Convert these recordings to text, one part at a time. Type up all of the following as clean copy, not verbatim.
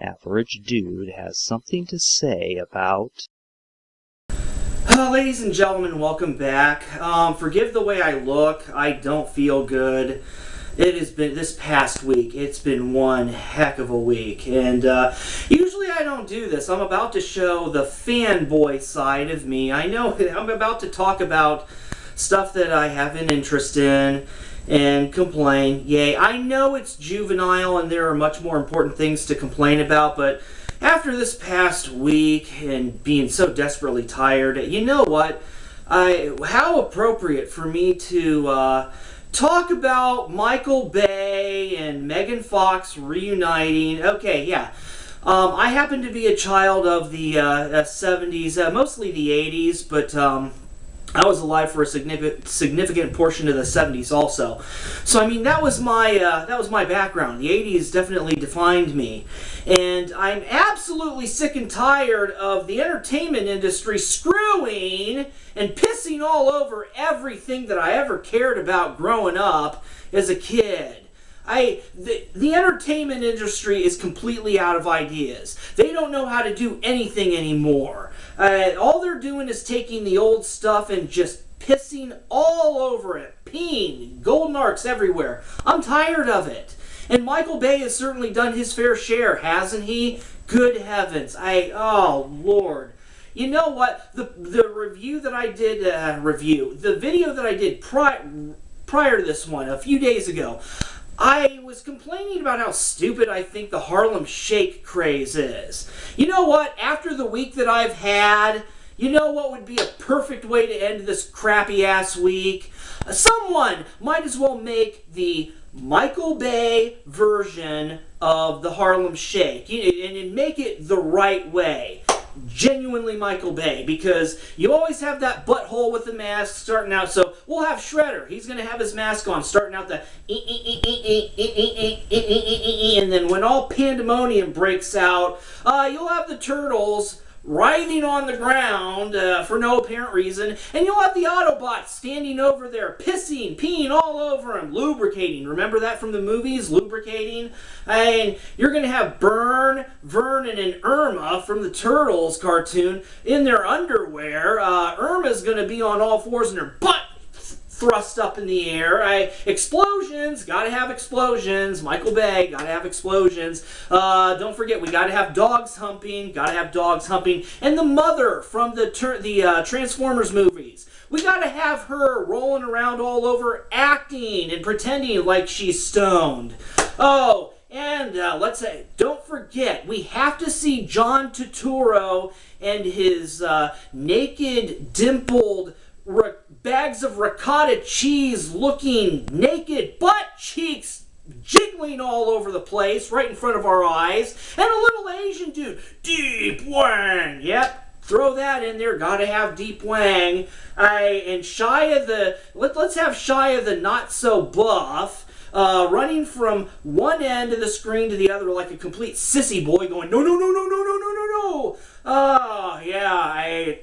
Average Dude has something to say about... Ladies and gentlemen, welcome back. Forgive the way I look. I don't feel good. It has been, this past week, it's been one heck of a week. And usually I don't do this. I'm about to show the fanboy side of me. I know I'm about to talk about stuff that I have an interest in and complain. Yay, I know it's juvenile and there are much more important things to complain about, but after this past week and being so desperately tired, you know what? How appropriate for me to talk about Michael Bay and Megan Fox reuniting. Okay, yeah. I happen to be a child of the 70s, mostly the 80s, but I was alive for a significant portion of the 70s also. So I mean, that was my background. The 80s definitely defined me. And I'm absolutely sick and tired of the entertainment industry screwing and pissing all over everything that I ever cared about growing up as a kid. The entertainment industry is completely out of ideas. They don't know how to do anything anymore. All they're doing is taking the old stuff and just pissing all over it. Peeing, golden arcs everywhere. I'm tired of it. And Michael Bay has certainly done his fair share, hasn't he? Good heavens. Oh, Lord. You know what? The review that I did, the video that I did prior to this one, a few days ago, I was complaining about how stupid I think the Harlem Shake craze is. You know what? After the week that I've had, you know what would be a perfect way to end this crappy-ass week? Someone might as well make the Michael Bay version of the Harlem Shake and make it the right way. Genuinely Michael Bay, because you always have that butthole with the mask starting out. So we'll have Shredder. He's going to have his mask on starting out the and then when all pandemonium breaks out, you'll have the Turtles writhing on the ground for no apparent reason, and you'll have the Autobots standing over there, pissing, peeing all over him, lubricating. Remember that from the movies? Lubricating? And you're going to have Vern, and Irma from the Turtles cartoon in their underwear. Irma's going to be on all fours and her butt thrust up in the air. Explosions, gotta have explosions. Michael Bay, gotta have explosions. Don't forget, we gotta have dogs humping, And the mother from the Transformers movies. We gotta have her rolling around all over, acting and pretending like she's stoned. Oh, and don't forget, we have to see John Turturro and his naked, dimpled, bags of ricotta cheese looking naked butt cheeks jiggling all over the place right in front of our eyes, and a little Asian dude, Deep Wang. Yep, throw that in there. Gotta have Deep Wang. And let's have Shia the not so buff running from one end of the screen to the other like a complete sissy boy, going no no no no no no no no no. Oh yeah,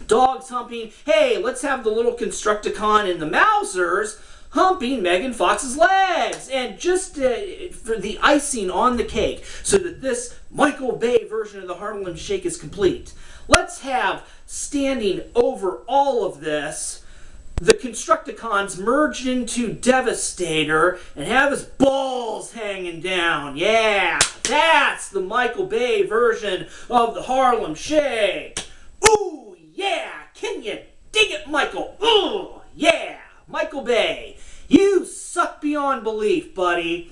dogs humping. Hey, let's have the little Constructicon and the Mousers humping Megan Fox's legs. And just for the icing on the cake, so that this Michael Bay version of the Harlem Shake is complete, let's have, standing over all of this, the Constructicons merged into Devastator and have his balls hanging down. Yeah, that's the Michael Bay version of the Harlem Shake. Ooh! Yeah, can you dig it, Michael? Ooh, yeah, Michael Bay, you suck beyond belief, buddy.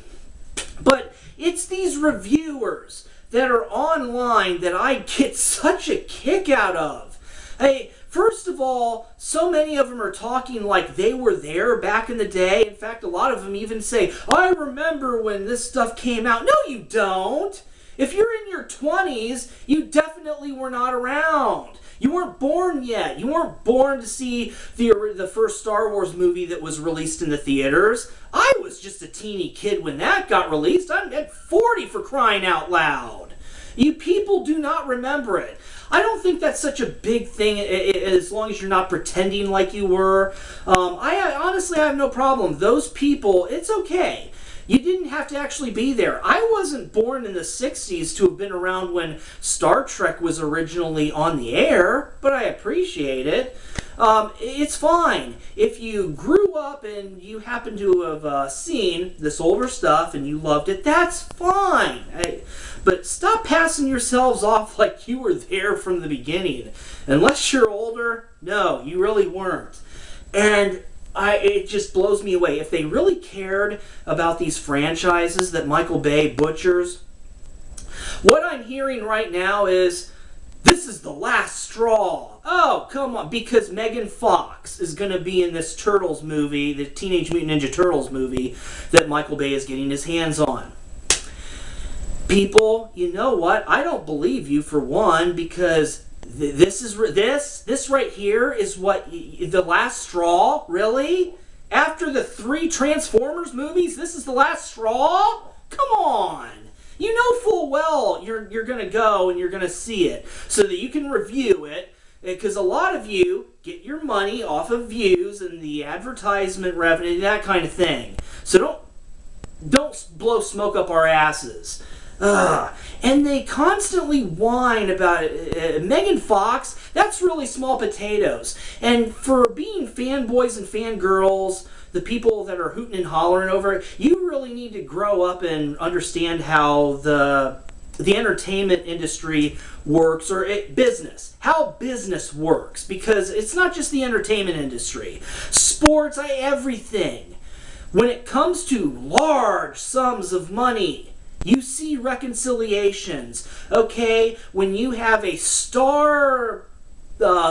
But it's these reviewers that are online that I get such a kick out of. Hey, first of all, so many of them are talking like they were there back in the day. In fact, a lot of them even say, I remember when this stuff came out. No, you don't. If you're in your 20s, you definitely were not around. You weren't born yet. You weren't born to see the first Star Wars movie that was released in the theaters. I was just a teeny kid when that got released. I'm at 40 for crying out loud. You people do not remember it. I don't think that's such a big thing as long as you're not pretending like you were. I honestly have no problem. Those people, it's okay. You didn't have to actually be there. I wasn't born in the 60s to have been around when Star Trek was originally on the air, but I appreciate it. It's fine. If you grew up and you happen to have seen this older stuff and you loved it, that's fine. But stop passing yourselves off like you were there from the beginning. Unless you're older, no, you really weren't. And it just blows me away. If they really cared about these franchises that Michael Bay butchers, what I'm hearing right now is, this is the last straw. Oh, come on, because Megan Fox is going to be in this Turtles movie, the Teenage Mutant Ninja Turtles movie that Michael Bay is getting his hands on. People, you know what? I don't believe you, for one, because this right here is what the last straw. Really? After the 3 Transformers movies, this is the last straw? Come on. You know full well you're going to go and you're going to see it so that you can review it, because a lot of you get your money off of views and the advertisement revenue, that kind of thing. So don't blow smoke up our asses. And they constantly whine about Megan Fox. That's really small potatoes. And for being fanboys and fangirls, the people that are hooting and hollering over it, you really need to grow up and understand how the entertainment industry works, or how business works, because it's not just the entertainment industry. Sports, everything. When it comes to large sums of money, you see reconciliations, okay? When you have a star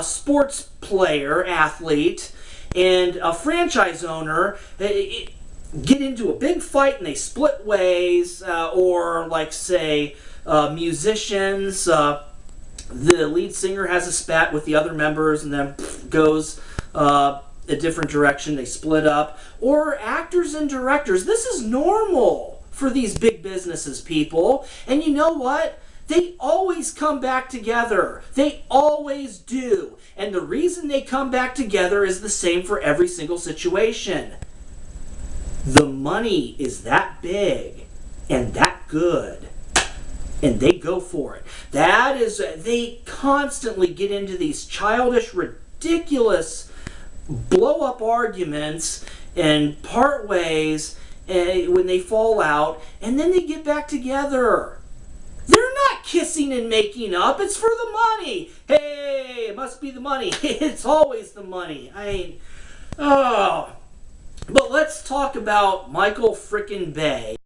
sports player, athlete, and a franchise owner get into a big fight and they split ways, or like, say, musicians, the lead singer has a spat with the other members and then goes a different direction, they split up, or actors and directors. This is normal for these big businesses, people. And you know what? They always come back together. They always do. And the reason they come back together is the same for every single situation. The money is that big and that good, and they go for it. They constantly get into these childish, ridiculous blow-up arguments and part ways when they fall out, and then they get back together. They're not kissing and making up. It's for the money. Hey, it must be the money. It's always the money. But let's talk about Michael frickin' Bay.